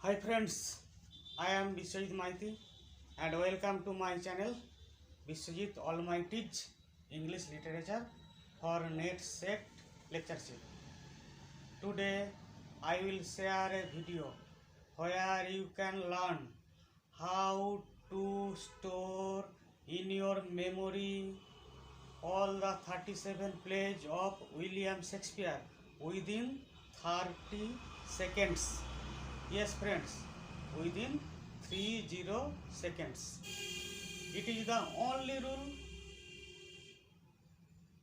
Hi friends, I am Biswajit Maiti and welcome to my channel Biswajit Almighty's English Literature for Net Set Lectureship. Today I will share a video where you can learn how to store in your memory all the 37 plays of William Shakespeare within 30 seconds. Yes friends, within 30 seconds. It is the only rule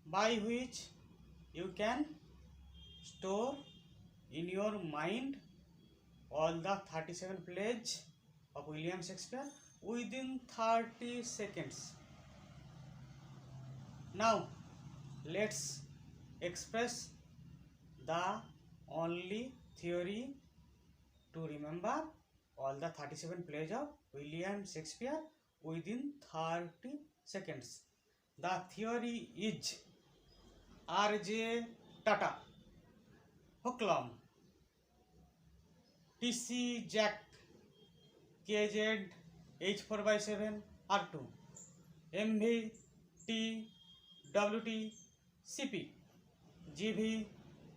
by which you can store in your mind all the 37 plays of William Shakespeare within 30 seconds. Now let's express the only theory to remember all the 37 plays of William Shakespeare within 30 seconds. The theory is R.J. Tata, Hooklam, T.C. Jack, KZ H4/7 R2, MV T WT CP, GV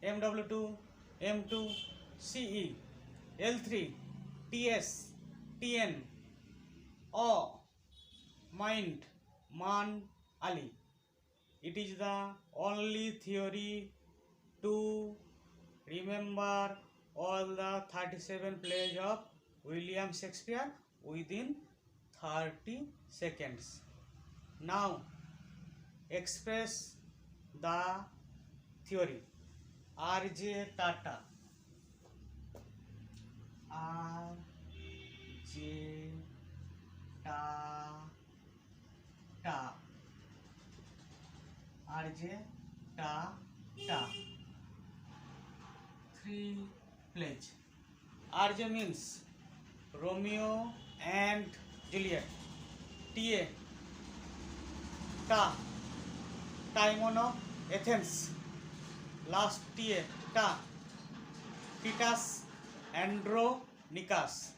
MW2 M2 CE, L3 TS TN O Mind Man Ali. It is the only theory to remember all the 37 plays of William Shakespeare within 30 seconds. Now express the theory. R.J. Tata, R.J. Tata, R.J. Tata. 3 plays. R.J. means Romeo and Juliet. T.A. Ta, Timon of Athens. Last T.A. Ta, Titus Andronicus.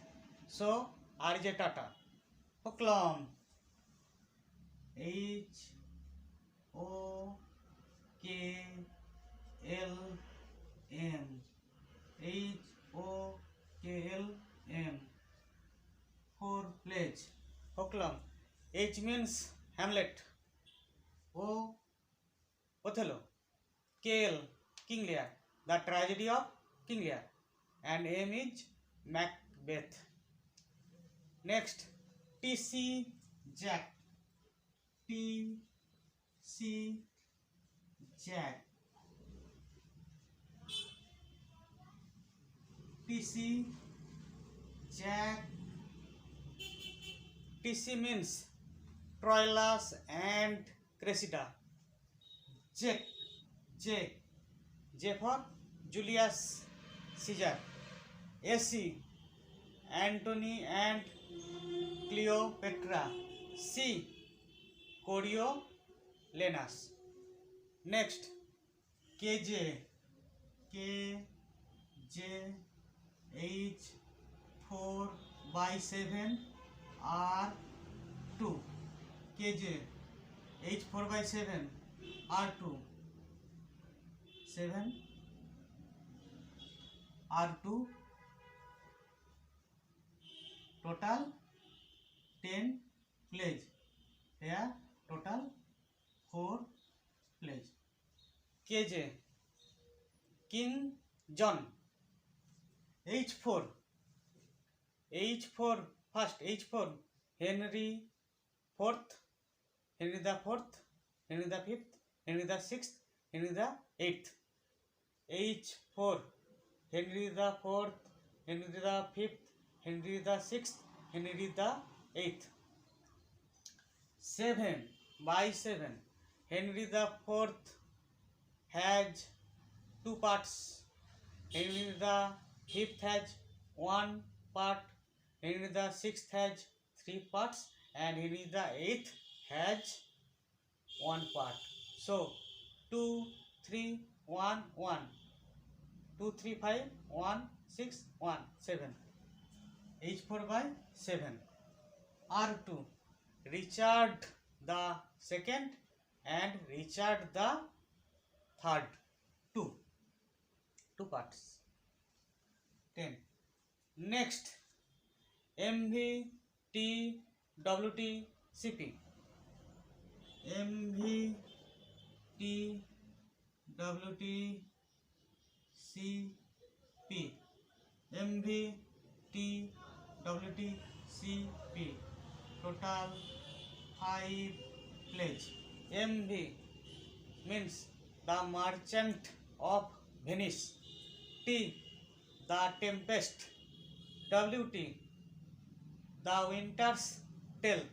So R.J. Tata. Hooklam, Hooklam, Hooklam. 4 plays. Hooklam. H means Hamlet. O Othello. KL King Lear, the tragedy of King Lear, and M is Macbeth. Next, T.C. Jack, T.C. Jack, T.C. Jack. T.C. means Troilus and Cressida. Jack, J for Julius Caesar. AC, Antony and Cleopatra. C, Coriolanus. Next, KJ, H4/7 R2. KJ H4/7 R2. 7 R2. Total 10 plays. Here total 4 plays. KJ King John. H4 first. H4 Henry IV, Henry the Fourth, Henry the Fifth, Henry the Sixth, Henry the Eighth. H4 Henry the Fourth, Henry the Fifth, Henry the Sixth, Henry the Eighth. 7/7 Henry the Fourth has 2 parts. Henry the Fifth has 1 part. Henry the Sixth has 3 parts, and Henry the Eighth has 1 part. So 2, 3, 1, 1. 2, 3, 5, 1, 6, 1, 7. H4 by 7. R2, Richard the second and Richard the third. Two parts. 10. Next, MV, T, WT, CP. MV, T, WT, CP. MV, T, WT, CP. Total 5 pledge. MV means the Merchant of Venice. T, the Tempest. WT, the Winter's Tale.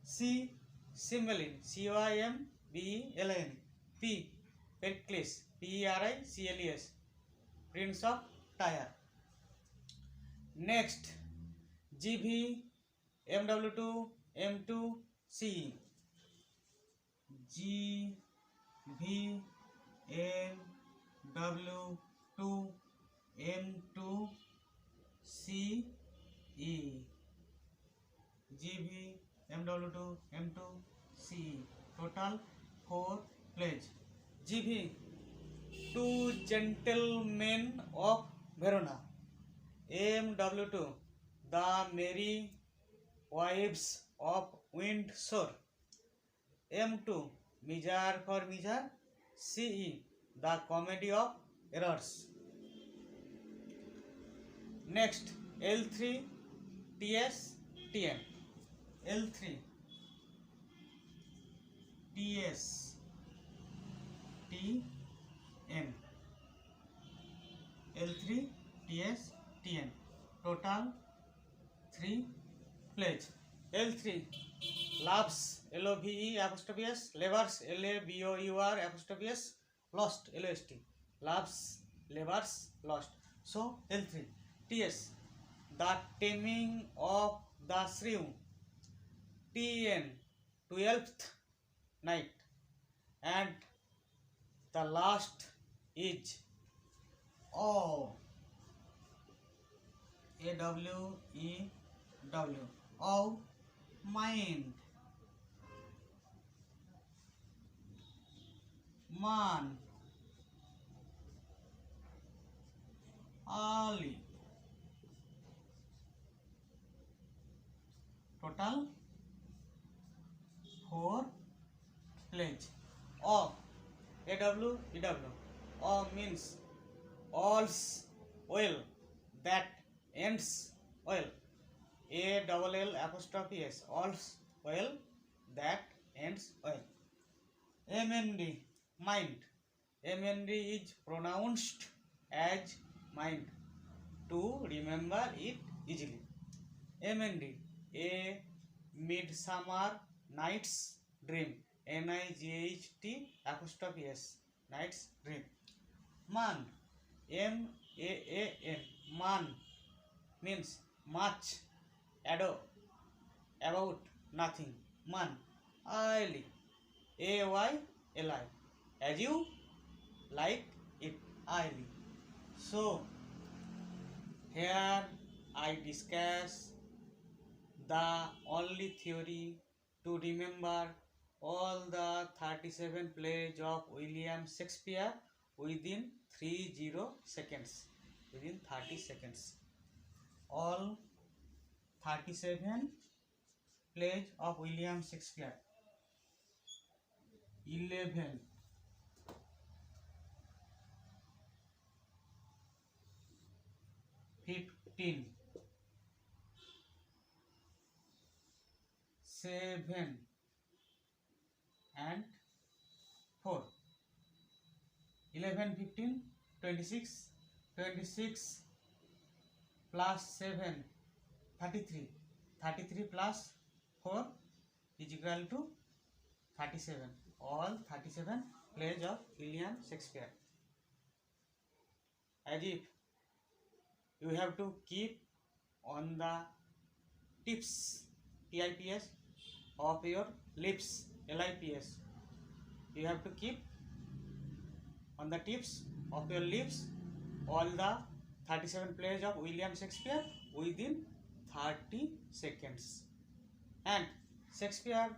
C, Cymbeline. Cymbeline. P, Pericles. Pericles. Prince of Tyre. Next, GV, MW2, M2, CE. GV, MW2, M2, CE. GV, MW2, M2, CE. Total 4 pledge. GV, Two Gentlemen of Verona. MW2, The Merry Wives of Windsor. M2, Measure for Measure. CE, The Comedy of Errors. Next, L3, TS, TN. L3, TS, TN. L3, TS, TN. Total 3 pledge. L3, Loves, LOVE apostrophe S, Lovers, LABOUR apostrophe S, Lost, LOST. Loves, Lovers, Lost. So L3. TS, The Taming of the Shrew. TN, 12th Night. And the last is O. AWEW. O, Mind. Man. Ali. Total 4 pledge. O, AWEW. O means all's well that ends well. ALL apostrophe S, all's well that ends well. MND, mind. MND is pronounced as mind to remember it easily. MND, A Midsummer Night's Dream. NIGHT apostrophe S, Night's Dream. Man, MAAN, man means much, ado, about, nothing. Man, AYLI, AYLI, as you like it, AYLI. So, here I discuss the only theory to remember all the 37 plays of William Shakespeare within 30 seconds. Within 30 seconds. All 37 plays of William Shakespeare. 11, 15, 7 and 4. 11, 15, 26, 26 plus 7, 33. 33 plus 4 is equal to 37. All 37 plays of William Shakespeare. As if you have to keep on the tips, TIPS, of your lips, LIPS. You have to keep on the tips of your lips all the 37 plays of William Shakespeare within 30 seconds. And Shakespeare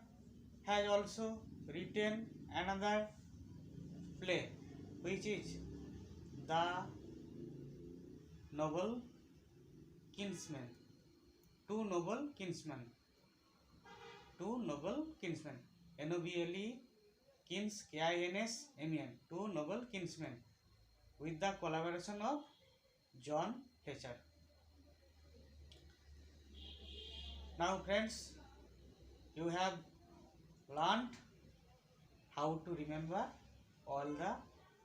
has also written another play which is The Noble Kinsman. Two Noble Kinsmen. Two Noble Kinsmen. Noble Kins Kinsmen. Two Noble Kinsmen. With the collaboration of John Fletcher. Now friends, you have learned how to remember all the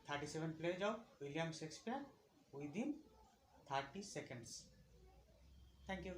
37 plays of William Shakespeare within 30 seconds. Thank you.